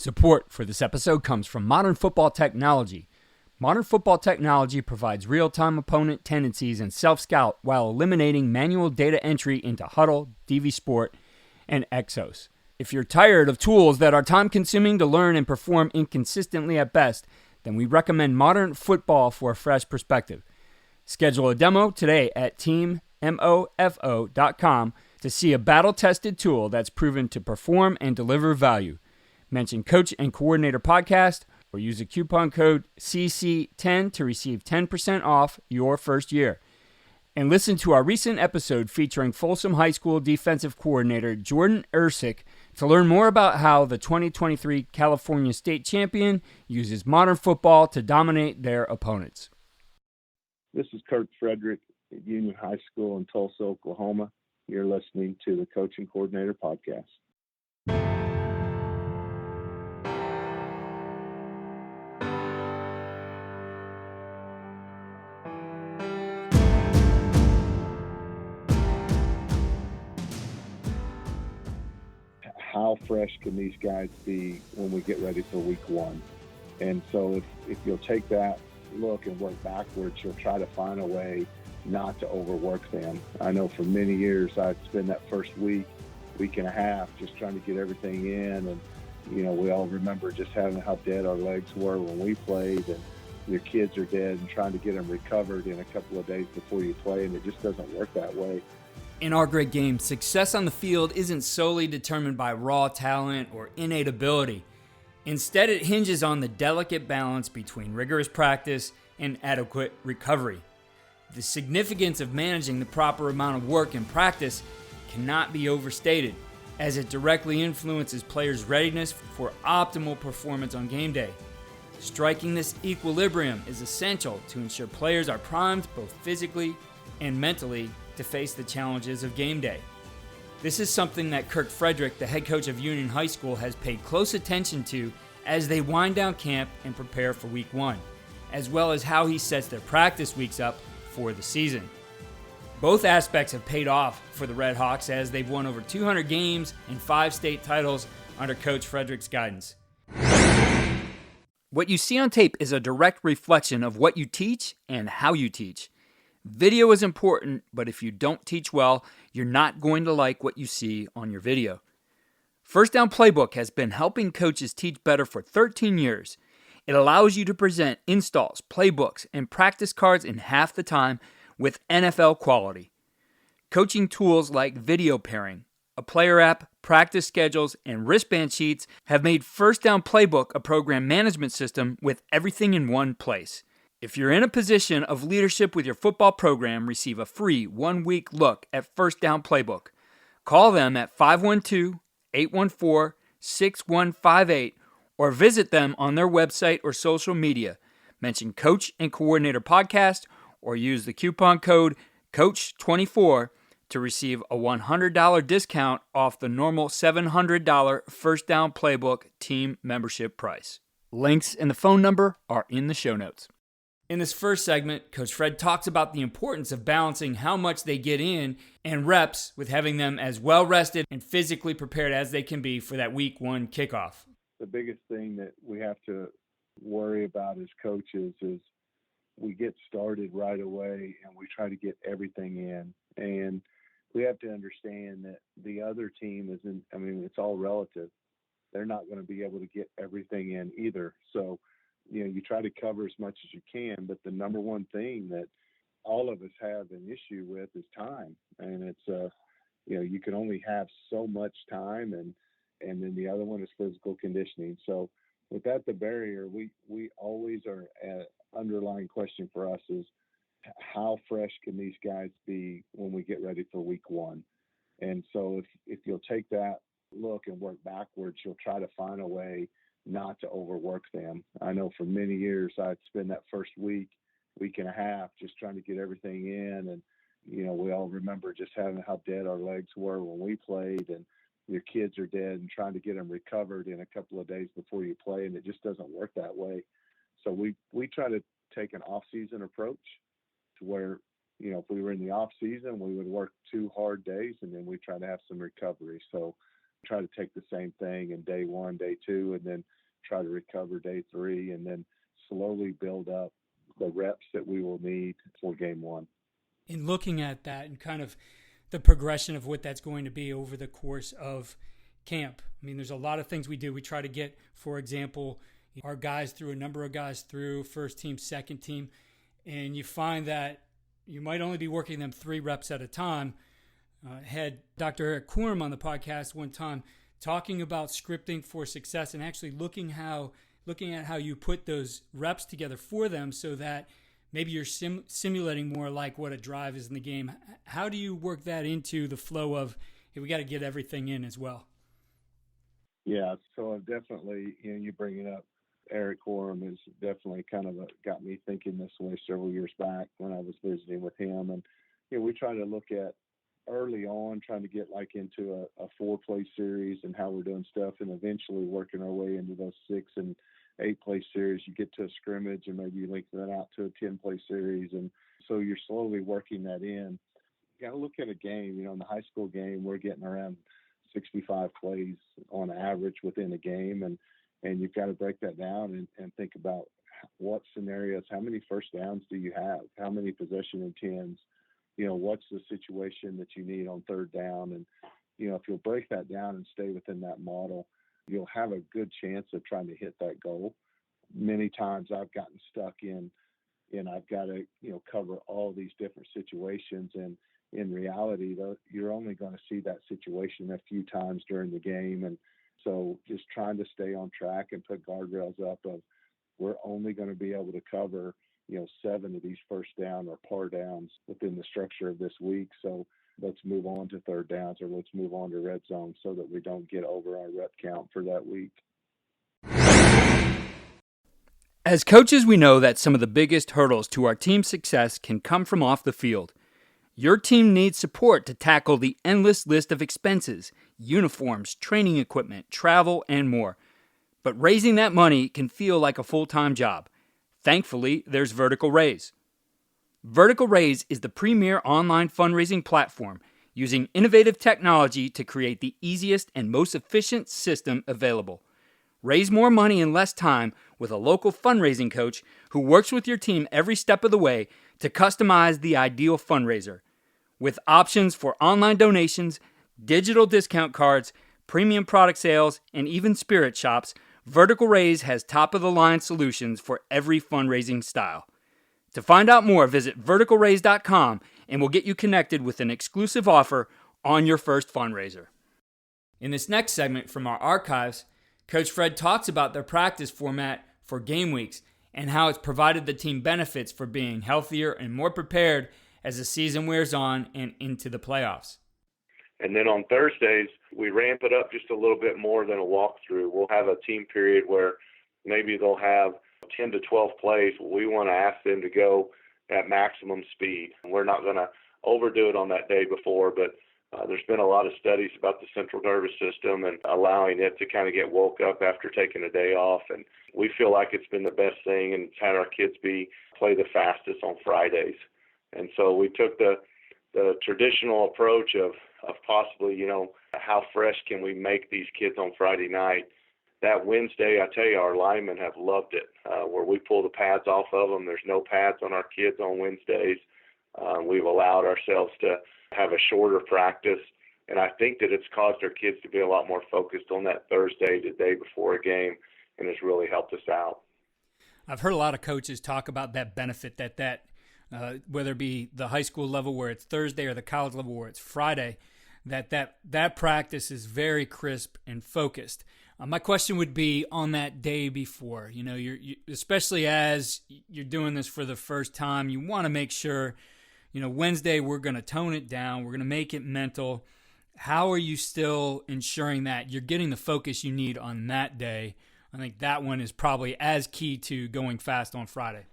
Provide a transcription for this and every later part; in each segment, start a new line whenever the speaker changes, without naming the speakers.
Support for this episode comes from Modern Football Technology. Modern Football Technology provides real-time opponent tendencies and self-scout while eliminating manual data entry into Huddle, DV Sport, and Exos. If you're tired of tools that are time-consuming to learn and perform inconsistently at best, then we recommend Modern Football for a fresh perspective. Schedule a demo today at teammofo.com to see a battle-tested tool that's proven to perform and deliver value. Mention Coach and Coordinator Podcast or use the coupon code CC10 to receive 10% off your first year. And listen to our recent episode featuring Folsom High School defensive coordinator Jordan Ersick to learn more about how the 2023 California State Champion uses modern football to dominate their opponents.
This is Kirk Fridrich at Union High School in Tulsa, Oklahoma. You're listening to the Coach and Coordinator Podcast. How fresh can these guys be when we get ready for week one? And so if you'll take that look and work backwards, you'll try to find a way not to overwork them. I know for many years I'd spend that first week and a half just trying to get everything in. And, you know, we all remember just having how dead our legs were when we played, and your kids are dead and trying to get them recovered in a couple of days before you play, and it just doesn't work that way.
In our great game, success on the field isn't solely determined by raw talent or innate ability. Instead, it hinges on the delicate balance between rigorous practice and adequate recovery. The significance of managing the proper amount of work and practice cannot be overstated, as it directly influences players' readiness for optimal performance on game day. Striking this equilibrium is essential to ensure players are primed both physically and mentally to face the challenges of game day. This is something that Kirk Fridrich, the head coach of Union High School, has paid close attention to as they wind down camp and prepare for week one, as well as how he sets their practice weeks up for the season. Both aspects have paid off for the Redhawks as they've won over 200 games and 5 state titles under Coach Fridrich's guidance. What you see on tape is a direct reflection of what you teach and how you teach. Video is important, but if you don't teach well, you're not going to like what you see on your video. First Down Playbook has been helping coaches teach better for 13 years. It allows you to present installs, playbooks, and practice cards in half the time with NFL quality. Coaching tools like video pairing, a player app, practice schedules, and wristband sheets have made First Down Playbook a program management system with everything in one place. If you're in a position of leadership with your football program, receive a free 1-week look at First Down Playbook. Call them at 512-814-6158 or visit them on their website or social media. Mention Coach and Coordinator Podcast or use the coupon code COACH24 to receive a $100 discount off the normal $700 First Down Playbook team membership price. Links and the phone number are in the show notes. In this first segment, Coach Fred talks about the importance of balancing how much they get in and reps with having them as well rested and physically prepared as they can be for that week one kickoff.
The biggest thing that we have to worry about as coaches is we get started right away and we try to get everything in. And we have to understand that the other team it's all relative. They're not going to be able to get everything in either. So, you know, you try to cover as much as you can, but the number one thing that all of us have an issue with is time. And it's, you can only have so much time, and then the other one is physical conditioning. So with that, the barrier, we always are, underlying question for us is how fresh can these guys be when we get ready for week one? And so if you'll take that look and work backwards, you'll try to find a way not to overwork them. I know for many years I'd spend that first week and a half just trying to get everything in, and you know, we all remember just having how dead our legs were when we played, and your kids are dead and trying to get them recovered in a couple of days before you play, and it just doesn't work that way. So we try to take an off-season approach to where, you know, if we were in the off season, we would work 2 hard days and then we try to have some recovery. So try to take the same thing in day 1, day 2, and then try to recover day 3, and then slowly build up the reps that we will need for game 1.
In looking at that and kind of the progression of what that's going to be over the course of camp, I mean, there's a lot of things we do. We try to get, for example, our guys through, a number of guys through, first team, second team, and you find that you might only be working them 3 reps at a time. Had Dr. Eric Quorum on the podcast one time talking about scripting for success and actually looking at how you put those reps together for them so that maybe you're simulating more like what a drive is in the game. How do you work that into the flow of, hey, we got to get everything in as well?
Yeah, so I've definitely, you bringing up Eric Quorum is definitely kind of got me thinking this way several years back when I was visiting with him. And, we try to look at early on, trying to get like into a 4-play series and how we're doing stuff, and eventually working our way into those 6 and 8-play series. You get to a scrimmage and maybe you link that out to a 10-play series. And so you're slowly working that in. You got to look at a game, in the high school game, we're getting around 65 plays on average within a game. And you've got to break that down and think about what scenarios, how many first downs do you have? How many possession intents? What's the situation that you need on third down? And, if you'll break that down and stay within that model, you'll have a good chance of trying to hit that goal. Many times I've gotten stuck in, and I've got to, cover all these different situations. And in reality, though, you're only going to see that situation a few times during the game. And so just trying to stay on track and put guardrails up of, we're only going to be able to cover, 7 of these first down or par downs within the structure of this week. So let's move on to third downs, or let's move on to red zone so that we don't get over our rep count for that week.
As coaches, we know that some of the biggest hurdles to our team's success can come from off the field. Your team needs support to tackle the endless list of expenses, uniforms, training equipment, travel, and more. But raising that money can feel like a full-time job. Thankfully, there's Vertical Raise. Vertical Raise is the premier online fundraising platform using innovative technology to create the easiest and most efficient system available. Raise more money in less time with a local fundraising coach who works with your team every step of the way to customize the ideal fundraiser. With options for online donations, digital discount cards, premium product sales, and even spirit shops, Vertical Raise has top-of-the-line solutions for every fundraising style. To find out more, visit verticalraise.com and we'll get you connected with an exclusive offer on your first fundraiser. In this next segment from our archives, Coach Fred talks about their practice format for game weeks and how it's provided the team benefits for being healthier and more prepared as the season wears on and into the playoffs.
And then on Thursdays, we ramp it up just a little bit more than a walkthrough. We'll have a team period where maybe they'll have 10 to 12 plays. We want to ask them to go at maximum speed. We're not going to overdo it on that day before, but there's been a lot of studies about the central nervous system and allowing it to kind of get woke up after taking a day off. And we feel like it's been the best thing, and it's had our kids play the fastest on Fridays. And so we took the traditional approach of possibly, how fresh can we make these kids on Friday night. That Wednesday, I tell you, our linemen have loved it, where we pull the pads off of them. There's no pads on our kids on Wednesdays. We've allowed ourselves to have a shorter practice, and I think that it's caused our kids to be a lot more focused on that Thursday, the day before a game, and it's really helped us out.
I've heard a lot of coaches talk about that benefit that whether it be the high school level where it's Thursday or the college level where it's Friday, that practice is very crisp and focused. My question would be on that day before, you especially as you're doing this for the first time, you want to make sure, Wednesday we're going to tone it down, we're going to make it mental. How are you still ensuring that you're getting the focus you need on that day? I think that one is probably as key to going fast on Friday.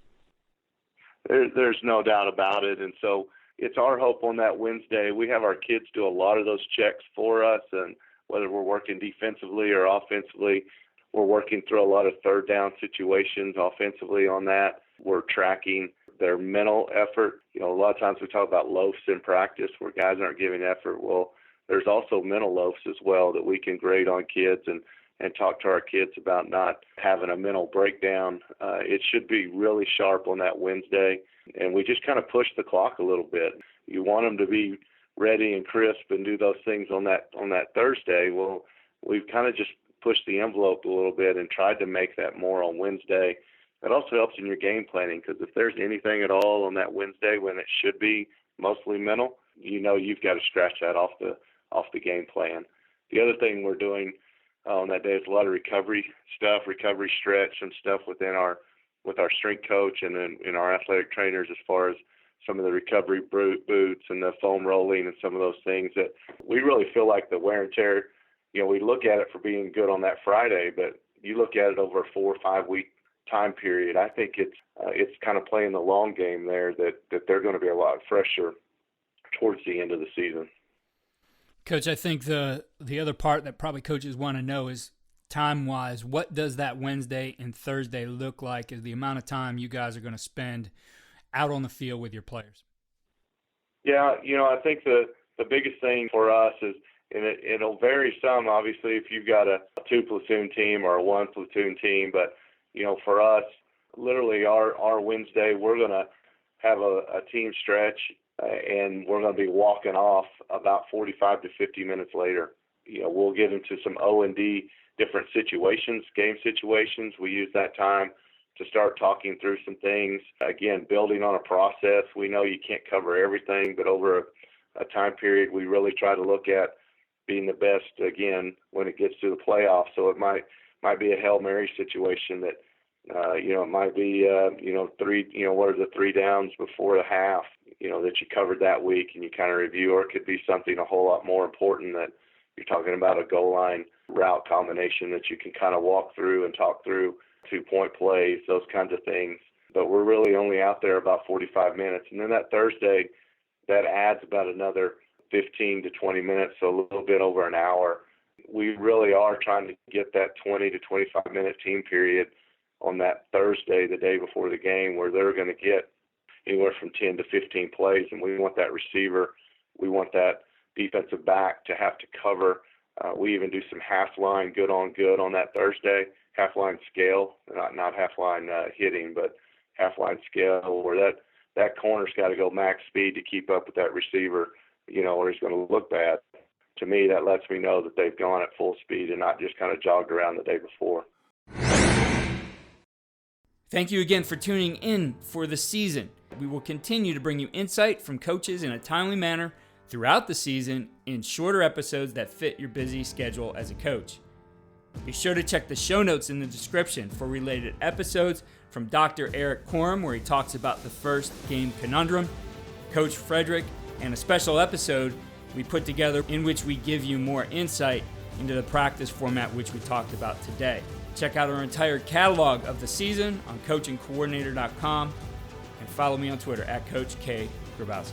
There's no doubt about it. And so it's our hope on that Wednesday. We have our kids do a lot of those checks for us, and whether we're working defensively or offensively, we're working through a lot of third down situations offensively on that. We're tracking their mental effort. A lot of times we talk about loafs in practice where guys aren't giving effort. Well, there's also mental loafs as well that we can grade on kids and talk to our kids about not having a mental breakdown. It should be really sharp on that Wednesday, and we just kind of push the clock a little bit. You want them to be ready and crisp and do those things on that Thursday. Well, we've kind of just pushed the envelope a little bit and tried to make that more on Wednesday. That also helps in your game planning, because if there's anything at all on that Wednesday when it should be mostly mental, you've got to scratch that off the game plan. The other thing we're doing on that day is a lot of recovery stuff, recovery stretch and stuff with our strength coach and then in our athletic trainers, as far as some of the recovery boots and the foam rolling and some of those things that we really feel like the wear and tear. We look at it for being good on that Friday, but you look at it over a 4 or 5 week time period. I think it's kind of playing the long game there, that they're going to be a lot fresher towards the end of the season.
Coach, I think the other part that probably coaches want to know is time-wise, what does that Wednesday and Thursday look like, is the amount of time you guys are going to spend out on the field with your players?
Yeah, I think the biggest thing for us is, and it'll vary some, obviously, if you've got a 2-platoon team or a 1-platoon team, but, for us, literally our Wednesday, we're going to have a team stretch, and we're going to be walking off about 45 to 50 minutes later. We'll get into some O&D different situations, game situations. We use that time to start talking through some things. Again, building on a process. We know you can't cover everything, but over a time period, we really try to look at being the best, again, when it gets to the playoffs. So it might be a Hail Mary situation that, it might be, what are the 3 downs before the half, that you covered that week and you kind of review, or it could be something a whole lot more important that you're talking about, a goal line route combination that you can kind of walk through and talk through, 2-point plays, those kinds of things. But we're really only out there about 45 minutes. And then that Thursday, that adds about another 15 to 20 minutes, so a little bit over an hour. We really are trying to get that 20 to 25-minute team period on that Thursday, the day before the game, where they're going to get anywhere from 10 to 15 plays, and we want that receiver, we want that defensive back to have to cover. We even do some half-line good on that Thursday, half-line scale, not half-line hitting, but half-line scale, where that corner's got to go max speed to keep up with that receiver, or he's going to look bad. To me, that lets me know that they've gone at full speed and not just kind of jogged around the day before.
Thank you again for tuning in for the season. We will continue to bring you insight from coaches in a timely manner throughout the season in shorter episodes that fit your busy schedule as a coach. Be sure to check the show notes in the description for related episodes from Dr. Eric Corum, where he talks about the first game conundrum, Coach Fridrich, and a special episode we put together in which we give you more insight into the practice format which we talked about today. Check out our entire catalog of the season on coachingcoordinator.com and follow me on Twitter at Coach K. Grabowski.